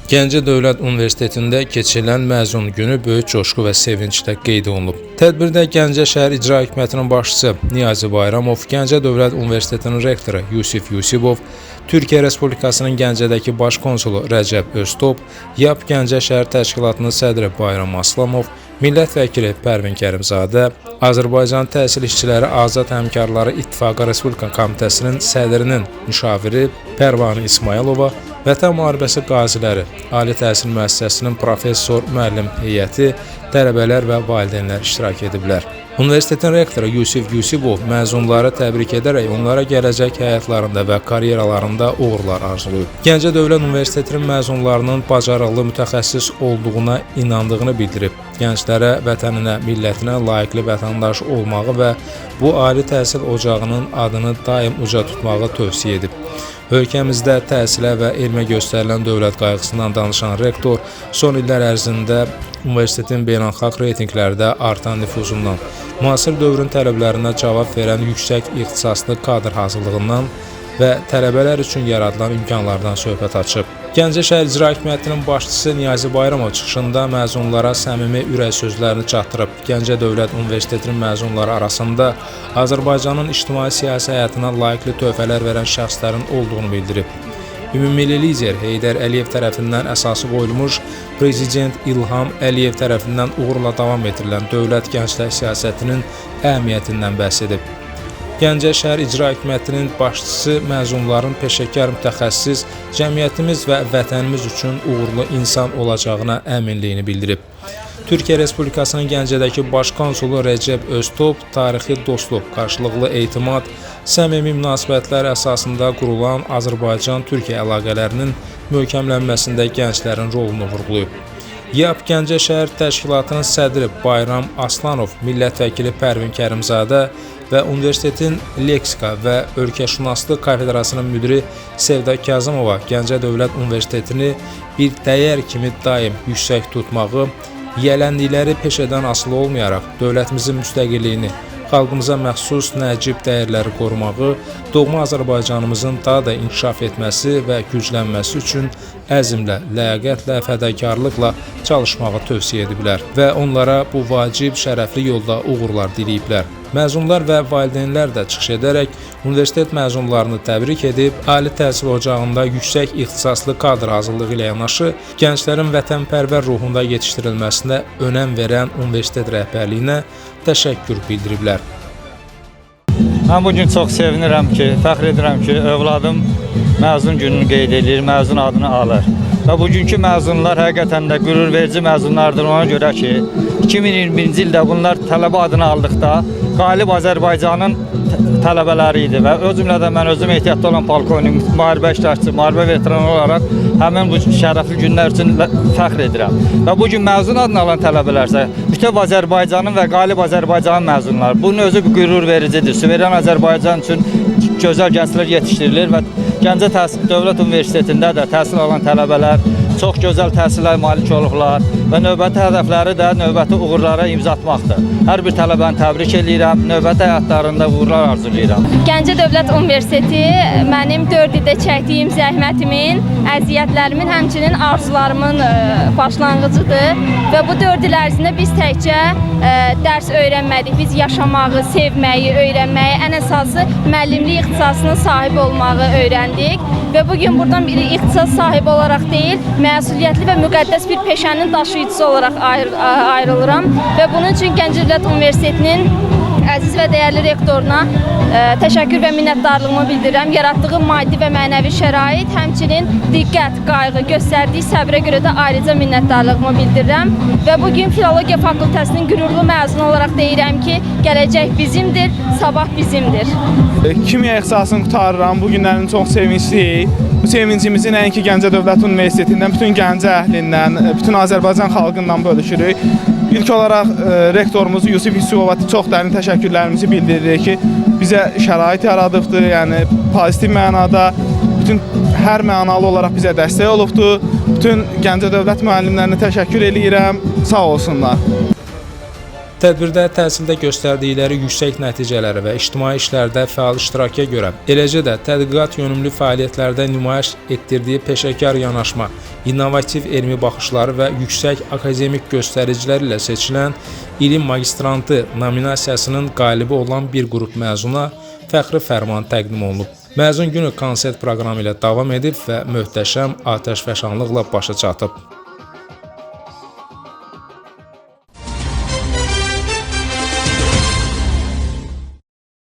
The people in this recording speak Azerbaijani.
Gəncə Dövlət Universitetində keçirilən məzun günü böyük coşqu və sevinclə qeyd olunub. Tədbirdə Gəncə şəhər İcra Hakimiyyətinin başçısı Niyazi Bayramov, Gəncə Dövlət Universitetinin rektoru Yusif Yusibov, Türkiyə Respublikasının Gəncədəki baş konsulu Rəcəb Öztop, YAP Gəncə şəhər təşkilatının sədri Bayram Aslamov, millət vəkili Pərvin Kərimzadə, Azərbaycan Təhsil İşçiləri Azad Həmkarları İttifaqı Respublika Komitəsinin sədrinin müşaviri Pərvanə İsmayılova, Vətən Müharibəsi qaziləri, Ali Təhsil Müəssisəsinin professor, müəllim heyəti, tələbələr və valideynlər iştirak ediblər. Universitetin rektoru Yusif Yusibov məzunları təbrik edərək onlara gələcək həyatlarında və karyeralarında uğurlar arzulayıb. Gəncə Dövlət Universitetinin məzunlarının bacarıqlı mütəxəssis olduğuna inandığını bildirib. Gənclərə vətəninə, millətinə layiqli vətəndaş olmağı və bu ali təhsil ocağının adını daim uca tutmağı tövsiyə edib. Ölkəmizdə təhsilə və elmə göstərilən dövlət qayğısından danışan rektor son illər ərzində universitetin beynəlxalq reytinqlərdə artan nüfuzundan, müasir dövrün tələblərinə cavab verən yüksək ixtisaslı kadr hazırlığından və tələbələr üçün yaradılan imkanlardan söhbət açıb. Gəncə şəhər İcra Hakimiyyətinin başçısı Niyazi Bayramov çıxışında məzunlara səmimi ürək sözlərini çatdırıb. Gəncə Dövlət Universitetinin məzunları arasında Azərbaycanın ictimai-siyasi həyatına layiqli töhfələr verən şəxslərin olduğunu bildirib. Ümummilli lider Heydər Əliyev tərəfindən əsası qoyulmuş, Prezident İlham Əliyev tərəfindən uğurla davam etdirilən dövlət gənclər siyasətinin əhəmiyyətindən bəhs edib. Gəncə şəhər İcra Hakimiyyətinin başçısı məzunların peşəkar mütəxəssis, cəmiyyətimiz və vətənimiz üçün uğurlu insan olacağına əminliyini bildirib. Türkiyə Respublikasının Gəncədəki baş konsulu Rəcəb Öztop, tarixi dostluq, qarşılıqlı etimad, səmimi münasibətlər əsasında qurulan Azərbaycan-Türkiyə əlaqələrinin möhkəmlənməsində gənclərin rolunu vurğulayıb. YAP Gəncə şəhər təşkilatının sədri Bayram Aslanov, millət vəkili Pərvin Kərimzadə və universitetin leksika və ölkəşünaslıq kafedrasının müdiri Sevda Kazımova Gəncə Dövlət Universitetini bir dəyər kimi daim yüksək tutmağı, yiyələnlikləri peşədən asılı olmayaraq dövlətimizin müstəqilliyini, xalqımıza məxsus nəcib dəyərləri qorumağı, doğma Azərbaycanımızın daha da inkişaf etməsi və güclənməsi üçün əzmlə, ləyaqətlə, fədakarlıqla çalışmağı tövsiyə ediblər və onlara bu vacib, şərəfli yolda uğurlar diləyiblər. Məzunlar və valideynlər də çıxış edərək universitet məzunlarını təbrik edib, ali təhsil ocağında yüksək ixtisaslı kadr hazırlığı ilə yanaşı, gənclərin vətənpərvər ruhunda yetişdirilməsinə önəm verən universitet rəhbərliyinə təşəkkür bildiriblər. Mən bugün çox sevinirəm ki, fəxr edirəm ki, övladım məzun gününü qeyd edir, məzun adını alır. Və bugünkü məzunlar həqiqətən də qürur verici məzunlardır ona görə ki, 2021-ci ildə bunlar tələbə adını aldıqda qalib Azərbaycanın tələbələri idi və o cümlədən mən özüm ehtiyatda olan polkovnik, müharibə iştirakçısı, müharibə veteranı olaraq həmin bu şərəfli günlər üçün fəxr edirəm. Və bugün məzun adını alan tələbələr isə bütöv Azərbaycanın və qalib Azərbaycanın məzunları. Bunun özü bir qürur vericidir. Suveren Azərbaycan üçün gözəl gənclər yetişdirilir və Gəncə Dövlət Universitetində də təhsil alan tələbələr çox gözəl təhsillə malik olublar və növbəti hədəfləri də növbəti uğurlara imza atmaqdır. Hər bir tələbəni təbrik edirəm, növbəti həyatlarında uğurlar arzulayıram. Gəncə Dövlət Universiteti mənim 4 ildə çəkdiyim zəhmətimin, əziyyətlərimin, həmçinin arzularımın başlanğıcıdır və bu 4 il ərzində biz təkcə dərs öyrənmədik, biz yaşamağı, sevməyi, öyrənməyi, ən əsası müəllimlik ixtisasına sahib olmağı öyrəndik və bugün buradan bir ixtisas sahibi olaraq deyil, məsuliyyətli və müqəddəs bir peşənin daşıyıcısı olaraq ayrılıram və bunun üçün Gəncə Dövlət Universitetinin əziz və dəyərli rektoruna təşəkkür və minnətdarlığımı bildirirəm. Yaratdığı maddi və mənəvi şərait, həmçinin diqqət, qayğı, göstərdiyi səbrə görə də ayrıca minnətdarlığımı bildirirəm və bugün Filologiya Fakültəsinin qürurlu məzunu olaraq deyirəm ki, gələcək bizimdir, sabah bizimdir. Kimya ixtisasını qutarıram, bu günlərin çox sevincliyik. Bu sevincimizi nəinki Gəncə Dövlət Universitetindən, bütün Gəncə əhlindən, bütün Azərbaycan xalqından bölüşürük. İlk olaraq rektorumuz Yusif Yusifova çox dərin təşəkkürlərimizi bildiririk ki, bizə şərait yaradıbdır, yəni pozitiv mənada, bütün hər mənalı olaraq bizə dəstək olubdur. Bütün Gəncə Dövlət müəllimlərinə təşəkkür edirəm, sağ olsunlar. Tədbirdə təhsildə göstərdikləri yüksək nəticələri və ictimai işlərdə fəal iştiraka görə, eləcə də tədqiqat yönümlü fəaliyyətlərdə nümayiş etdirdiyi peşəkar yanaşma, innovativ elmi baxışları və yüksək akademik göstəricilər ilə seçilən ilin magistrantı nominasiyasının qalibi olan bir qrup məzuna fəxri fərman təqdim olunub. Məzun günü konsert proqramı ilə davam edib və möhtəşəm atəşfəşanlıqla başa çatıb.